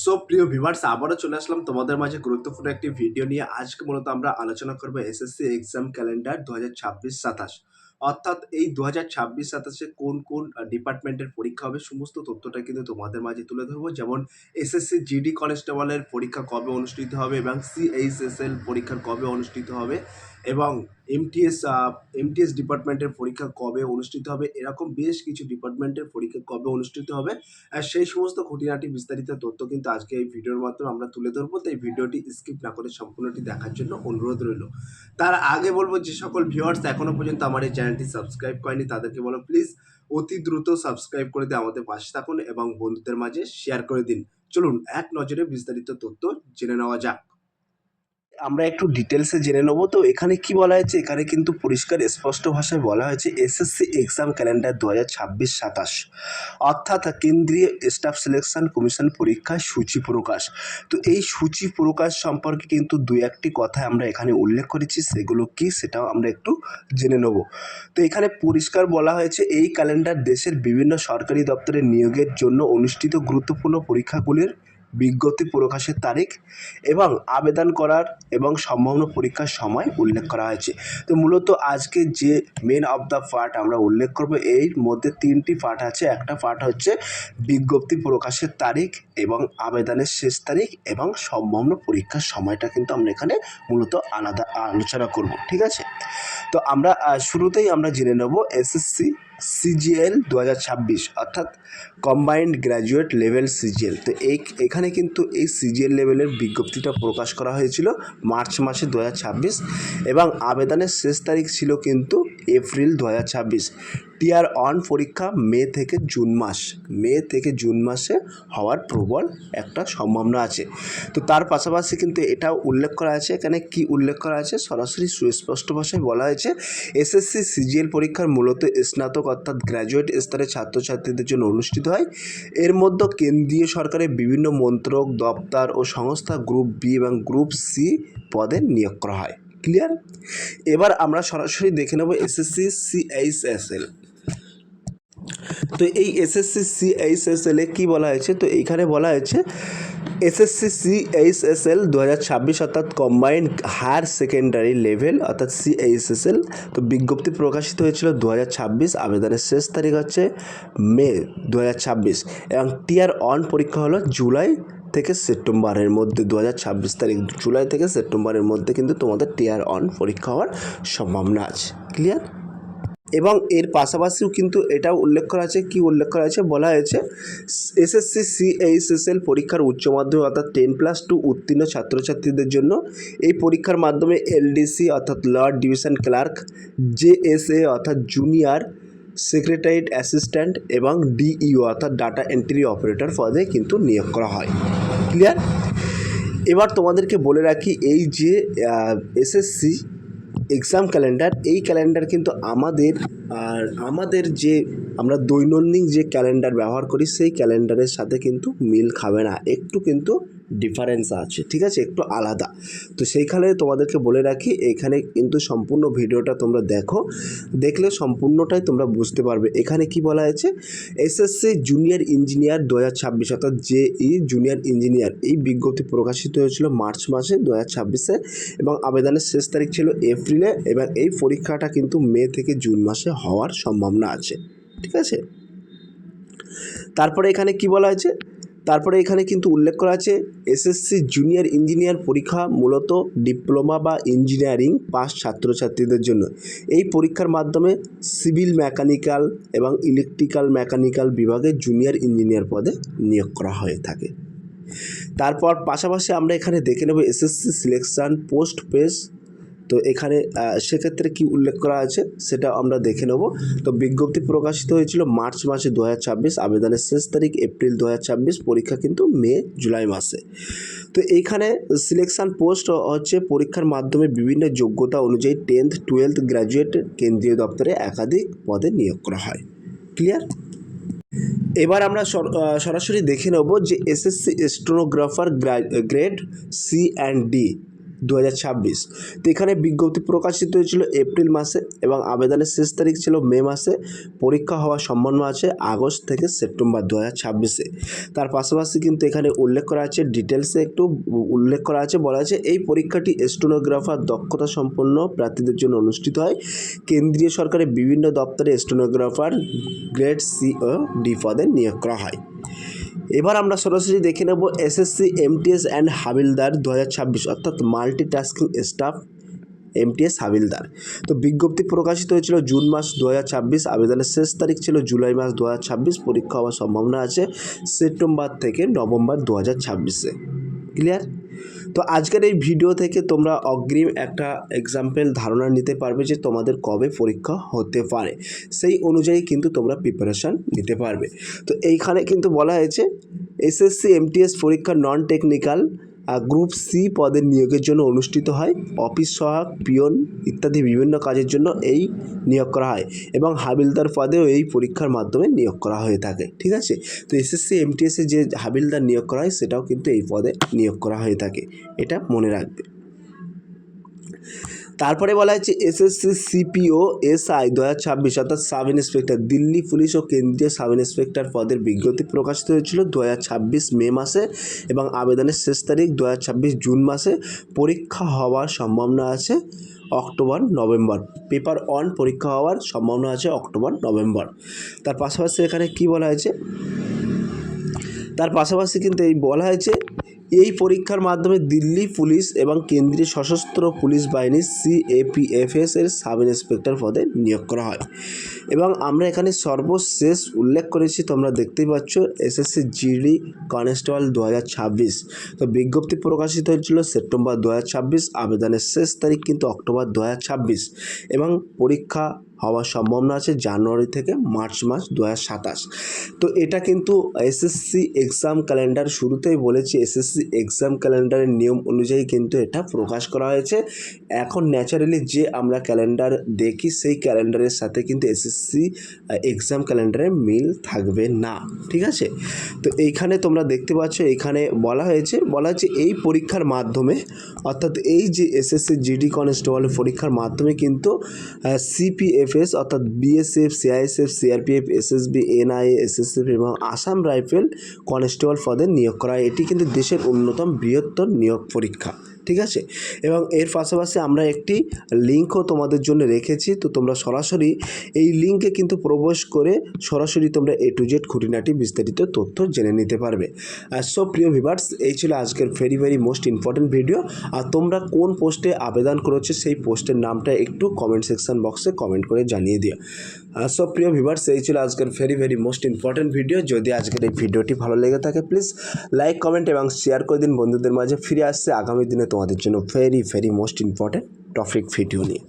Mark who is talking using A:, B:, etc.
A: So প্রিয় viewers, আবারও চলে আসলাম তোমাদের মাঝে গুরুত্বপূর্ণ একটি ভিডিও নিয়ে। আজকে মূলত আমরা আলোচনা করবো এসএসসি এক্সাম ক্যালেন্ডার 2026-27। অর্থাৎ এই 2026-27 কোন কোন ডিপার্টমেন্টের পরীক্ষা হবে সমস্ত তথ্যটা কিন্তু তোমাদের মাঝে তুলে ধরবো। যেমন এসএসসি জিডি কনস্টেবলের পরীক্ষা কবে অনুষ্ঠিত হবে এবং সিএইচএসএল পরীক্ষা কবে অনুষ্ঠিত হবে এবং এমটিএস ডিপার্টমেন্টের পরীক্ষা কবে অনুষ্ঠিত হবে, এরকম বেশ কিছু ডিপার্টমেন্টের পরীক্ষা কবে অনুষ্ঠিত হবে আর সেই সমস্ত খুঁটিনাটি বিস্তারিত তথ্য কিন্তু আজকে এই ভিডিওর মাধ্যমে আমরা তুলে ধরবো। তো এই ভিডিওটি স্কিপ না করে সম্পূর্ণটি দেখার জন্য অনুরোধ রইল। তার আগে বলবো, যে সকল ভিউয়ার্স এখনো পর্যন্ত আমার এই চ্যানেলটি সাবস্ক্রাইব করেনি তাদেরকে বলো প্লিজ অতি দ্রুত সাবস্ক্রাইব করে দিয়ে আমাদের পাশে থাকুন এবং বন্ধুদের মাঝে শেয়ার করে দিন। চলুন এক নজরে বিস্তারিত তথ্য জেনে নেওয়া যাক। আমরা একটু ডিটেলসে জেনে নেবো। তো এখানে কি বলা হয়েছে, এখানে কিন্তু পরিষ্কার স্পষ্ট ভাষায় বলা হয়েছে এসএসসি এক্সাম ক্যালেন্ডার 2026-27 অর্থাৎ কেন্দ্রীয় স্টাফ সিলেকশন কমিশন পরীক্ষার সূচি প্রকাশ। তো এই সূচি প্রকাশ সম্পর্কে কিন্তু দুই একটি কথা আমরা এখানে উল্লেখ করেছি, সেগুলো কি সেটাও আমরা একটু জেনে নেব। তো এখানে পরিষ্কার বলা হয়েছে এই ক্যালেন্ডার দেশের বিভিন্ন সরকারি দপ্তরে নিয়োগের জন্য অনুষ্ঠিত গুরুত্বপূর্ণ পরীক্ষাগুলির বিজ্ঞপ্তি প্রকাশের তারিখ এবং আবেদন করার এবং সম্ভাব্য পরীক্ষার সময় উল্লেখ করা হয়েছে। তো মূলত আজকে যে মেন অফ দ্য পার্ট আমরা উল্লেখ করব, এর মধ্যে তিনটি পার্ট আছে। একটা পার্ট হচ্ছে বিজ্ঞপ্তি প্রকাশের তারিখ এবং আবেদনের শেষ তারিখ এবং সম্ভাব্য পরীক্ষার সময়টা কিন্তু আমরা এখানে মূলত আলাদা আলোচনা করব, ঠিক আছে। তো আমরা শুরুতেই আমরা জেনে নেব এসএসসি সিজিএল 2026 অর্থাৎ কম্বাইন্ড গ্র্যাজুয়েট লেভেল সিজিএল। তো এখানে কিন্তু এই সিজিএল লেভেলের বিজ্ঞপ্তিটা প্রকাশ করা হয়েছিল মার্চ মাসে 2026 এবং আবেদনের শেষ তারিখ ছিল কিন্তু এপ্রিল 2026। টিয়ার 1 পরীক্ষা মে থেকে জুন মাসে হওয়ার প্রবল একটা সম্ভাবনা আছে। তো তার পাশাপাশি কিন্তু এটাও উল্লেখ করা আছে, এখানে কি উল্লেখ করা আছে সরাসরি সুস্পষ্ট ভাষায় বলা হয়েছে এসএসসি সিজিএল পরীক্ষার মূলত স্নাতক অর্থাৎ গ্র্যাজুয়েট স্তরের ছাত্রছাত্রীদের জন্য অনুষ্ঠিত হয়। এর মধ্যে কেন্দ্রীয় সরকারের বিভিন্ন মন্ত্রক, দপ্তর ও সংস্থা গ্রুপ বি এবং গ্রুপ সি পদে নিয়োগ করা হয়। ক্লিয়ার? এবার আমরা সরাসরি দেখে নেব এসএসসি সিএইচএসএল। তো এই এসএসসি সিএইচএসএল এ কী বলা হয়েছে, তো এইখানে বলা হয়েছে এসএসসি সিএইচএসএল 2026 অর্থাৎ কম্বাইন্ড হায়ার সেকেন্ডারি লেভেল অর্থাৎ সিএইচএসএল। তো বিজ্ঞপ্তি প্রকাশিত হয়েছিল 2026, আবেদনের শেষ তারিখ হচ্ছে মে 2026 এবং টিয়ার 1 পরীক্ষা হলো জুলাই থেকে সেপ্টেম্বরের মধ্যে। 2026 তারিখ জুলাই থেকে সেপ্টেম্বরের মধ্যে কিন্তু তোমাদের টিয়ার 1 পরীক্ষা হওয়ার সম্ভাবনা আছে। ক্লিয়ার? এবং এর পাশাপাশিও কিন্তু এটাও উল্লেখ করা আছে, কি উল্লেখ করা আছে বলা হয়েছে এসএসসি সিএইচএসএল পরীক্ষার উচ্চ মাধ্যমিক অর্থাৎ 10+2 উত্তীর্ণ ছাত্রছাত্রীদের জন্য এই পরীক্ষার মাধ্যমে এলডিসি অর্থাৎ লর্ড ডিভিশন ক্লার্ক, জেএসএ অর্থাৎ জুনিয়র সেক্রেটারিয়েট অ্যাসিস্ট্যান্ট এবং ডিইও অর্থাৎ ডাটা এন্ট্রি অপারেটর পদে কিন্তু নিয়োগ করা হয়। ক্লিয়ার? এবার তোমাদেরকে বলে রাখি এই যে এসএসসি এক্সাম ক্যালেন্ডার, এই ক্যালেন্ডার কিন্তু আমাদের যে আমরা দৈনন্দিন যে ক্যালেন্ডার ব্যবহার করি সেই ক্যালেন্ডারের সাথে কিন্তু মিল খাবে না, একটু কিন্তু ডিফারেন্স আছে, ঠিক আছে, একটু আলাদা। তো সেইখানে তোমাদেরকে বলে রাখি এখানে কিন্তু সম্পূর্ণ ভিডিওটা তোমরা দেখলে সম্পূর্ণটাই তোমরা বুঝতে পারবে। এখানে কি বলা হয়েছে এসএসসি জুনিয়র ইঞ্জিনিয়ার 2026 অর্থাৎ জেই জুনিয়র ইঞ্জিনিয়ার, এই বিজ্ঞপ্তি প্রকাশিত হয়েছিল মার্চ মাসে 2026 এবং আবেদনের শেষ তারিখ ছিল এপ্রিলে এবং এই পরীক্ষাটা কিন্তু মে থেকে জুন মাসে হওয়ার সম্ভাবনা আছে, ঠিক আছে। তারপরে এখানে কি বলা হয়েছে, তারপরে এখানে কিন্তু উল্লেখ করা আছে এসএসসি জুনিয়র ইঞ্জিনিয়ার পরীক্ষা মূলত ডিপ্লোমা বা ইঞ্জিনিয়ারিং পাস ছাত্রছাত্রীদের জন্য। এই পরীক্ষার মাধ্যমে সিভিল মেকানিক্যাল এবং ইলেকট্রিক্যাল মেকানিক্যাল বিভাগে জুনিয়র ইঞ্জিনিয়ার পদে নিয়োগ করা হয়ে থাকে। তারপর পাশাপাশি আমরা এখানে দেখে নেব এসএসসি সিলেকশন পোস্ট পেজ। তো এখানে সেক্ষেত্রে কি উল্লেখ করা আছে সেটা আমরা দেখে নেব। তো বিজ্ঞপ্তি প্রকাশিত হয়েছিল মার্চ মাসে 2026, আবেদনের শেষ তারিখ এপ্রিল 2026, পরীক্ষা কিন্তু মে জুলাই মাসে। তো এইখানে সিলেকশন পোস্ট হচ্ছে পরীক্ষার মাধ্যমে বিভিন্ন যোগ্যতা অনুযায়ী 10th 12th গ্র্যাজুয়েট কেন্দ্রীয় দপ্তরে একাধিক পদে নিয়োগ করা হয়। ক্লিয়ার? এবার আমরা সরাসরি দেখে নেব যে SSC stenographer grade C and D 2026। তো এখানে বিজ্ঞপ্তি প্রকাশিত হয়েছিল এপ্রিল মাসে এবং আবেদনের শেষ তারিখ ছিল মে মাসে। পরীক্ষা হওয়ার সম্ভাবনা আছে আগস্ট থেকে সেপ্টেম্বর 2026-এ। তার পাশাপাশি কিন্তু এখানে উল্লেখ করা আছে, ডিটেলসে একটু উল্লেখ করা আছে, বলা আছে এই পরীক্ষাটি স্টেনোগ্রাফার দক্ষতা সম্পন্ন প্রার্থীদের জন্য অনুষ্ঠিত হয়। কেন্দ্রীয় সরকারের বিভিন্ন দপ্তরে স্টেনোগ্রাফার গ্রেড সি ও ডি পদে নিয়োগ করা হয়। এবার আমরা সরাসরি দেখে নেব এসএসসি এমটিএস অ্যান্ড হাবিলদার 2026 অর্থাৎ মাল্টিটাস্কিং স্টাফ এমটিএস হাবিলদার। তো বিজ্ঞপ্তি প্রকাশিত হয়েছিল জুন মাস 2026, আবেদনের শেষ তারিখ ছিল জুলাই মাস 2026। পরীক্ষা হওয়ার সম্ভাবনা আছে সেপ্টেম্বর থেকে নভেম্বর 2026-এ। ক্লিয়ার? তো আজকের এই ভিডিও থেকে তোমরা অগ্রিম একটা এক্সাম্পল ধারণা নিতে পারবে যে তোমাদের কবে পরীক্ষা হতে পারে, সেই অনুযায়ী কিন্তু তোমরা প্রিপারেশান নিতে পারবে। তো এইখানে কিন্তু বলা হয়েছে এসএসসি এমটিএস পরীক্ষা নন টেকনিক্যাল গ্রুপ সি পদের নিয়োগের জন্য অনুষ্ঠিত হয়। অফিস সহায়ক, পিয়ন ইত্যাদি বিভিন্ন কাজের জন্য এই নিয়োগ করা হয় এবং হাবিলদার পদেও এই পরীক্ষার মাধ্যমে নিয়োগ করা হয়ে থাকে। ঠিক আছে? তো এসএসসি এমটিএসে যে হাবিলদার নিয়োগ করা হয় সেটাও কিন্তু এই পদে নিয়োগ করা হয়ে থাকে, এটা মনে রাখবে। তারপরে বলা হয়েছে এসএসসি সিপিও এসআই 2026 অর্থাৎ সাব ইন্সপেক্টর, দিল্লি পুলিশ ও কেন্দ্রীয় সাব ইন্সপেক্টর পদের বিজ্ঞপ্তি প্রকাশিত হয়েছিল 2026 মে মাসে এবং আবেদনের শেষ তারিখ 2026 জুন মাসে। পরীক্ষা হওয়ার সম্ভাবনা আছে অক্টোবর নভেম্বর। পেপার 1 পরীক্ষা হওয়ার সম্ভাবনা আছে অক্টোবর নভেম্বর। তার পাশাপাশি এখানে কি বলা হয়েছে, তার পাশাপাশি কিন্তু এই বলা হয়েছে এই পরীক্ষার মাধ্যমে দিল্লি পুলিশ এবং কেন্দ্রীয় সশস্ত্র পুলিশ বাহিনী সিএপিএফএস এর সাব ইন্সপেক্টর পদে নিয়োগ করা হয়। এবং আমরা এখানে সর্বশেষ উল্লেখ করেছি, তোমরা দেখতেই পাচ্ছ এসএসসি জিডি কনস্টেবল 2026। তো বিজ্ঞপ্তি প্রকাশিত হয়েছিল সেপ্টেম্বর 2026, আবেদনের শেষ তারিখ কিন্তু অক্টোবর 2026 এবং পরীক্ষা হওয়ার সম্ভাবনা আছে জানুয়ারি থেকে মার্চ মাস 2027। তো এটা কিন্তু এসএসসি এক্সাম ক্যালেন্ডার শুরুতেই বলেছি, এসএসসি এক্সাম ক্যালেন্ডারের নিয়ম অনুযায়ী কিন্তু এটা প্রকাশ করা হয়েছে। এখন ন্যাচারালি যে আমরা ক্যালেন্ডার দেখি সেই ক্যালেন্ডারের সাথে কিন্তু এসএসসি এক্সাম ক্যালেন্ডারের মিল থাকবে না। ঠিক আছে? তো এইখানে তোমরা দেখতে পাচ্ছ, এখানে বলা হয়েছে এই পরীক্ষার মাধ্যমে অর্থাৎ এই যে এসএসসি জিডি কনস্টেবল পরীক্ষার মাধ্যমে কিন্তু সিপিএফএস অর্থাৎ BSF, CISF, CRPF, SSB, NIA, SSF এবং আসাম রাইফেল কনস্টেবল পদে নিয়োগ করা হয়। এটি কিন্তু দেশের অন্যতম বৃহত্তর নিয়োগ পরীক্ষা। ঠিক আছে? এবং এর পাশাপাশি আমরা একটি লিঙ্কও তোমাদের জন্য রেখেছি, তো তোমরা সরাসরি এই লিঙ্কে কিন্তু প্রবেশ করে সরাসরি তোমরা এ টু জেড খুঁটিনাটি বিস্তারিত তথ্য জেনে নিতে পারবে। সো প্রিয় ভিউয়ার্স, এই ছিল আজকের ভেরি মোস্ট ইম্পর্টেন্ট ভিডিও। আর তোমরা কোন পোস্টে আবেদন করেছো সেই পোস্টের নামটা একটু কমেন্ট সেকশন বক্সে কমেন্ট করে জানিয়ে দিও। সো প্রিয় ভিউয়ার্স, এই ছিল আজকের ভেরি মোস্ট ইম্পর্টেন্ট ভিডিও। যদি আজকের এই ভিডিওটি ভালো লেগে থাকে প্লিজ লাইক, কমেন্ট এবং শেয়ার করে দিন বন্ধুদের মাঝে। ফিরে আসছে আগামী দিনে তোমাদের জন্য very most important topic video নিয়ে।